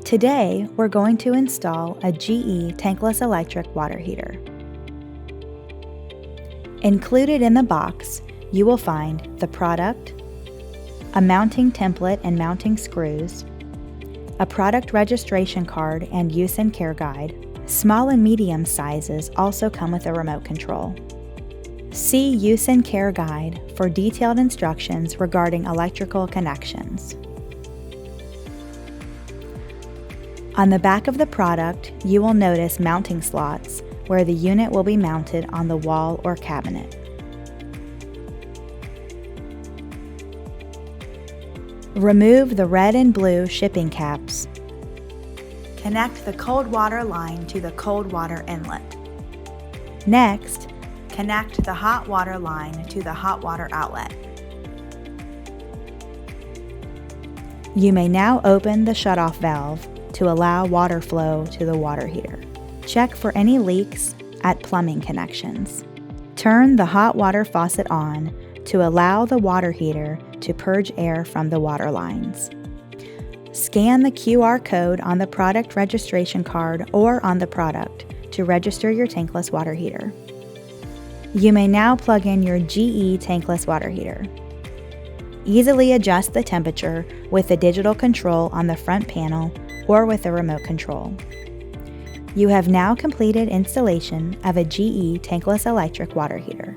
Today, we're going to install a GE tankless electric water heater. Included in the box, you will find the product, a mounting template and mounting screws, a product registration card and use and care guide. Small and medium sizes also come with a remote control. See Use and Care Guide for detailed instructions regarding electrical connections. On the back of the product, you will notice mounting slots where the unit will be mounted on the wall or cabinet. Remove the red and blue shipping caps. Connect the cold water line to the cold water inlet. Next, connect the hot water line to the hot water outlet. You may now open the shutoff valve to allow water flow to the water heater. Check for any leaks at plumbing connections. Turn the hot water faucet on to allow the water heater to purge air from the water lines. Scan the QR code on the product registration card or on the product to register your tankless water heater. You may now plug in your GE tankless water heater. Easily adjust the temperature with the digital control on the front panel or with the remote control. You have now completed installation of a GE tankless electric water heater.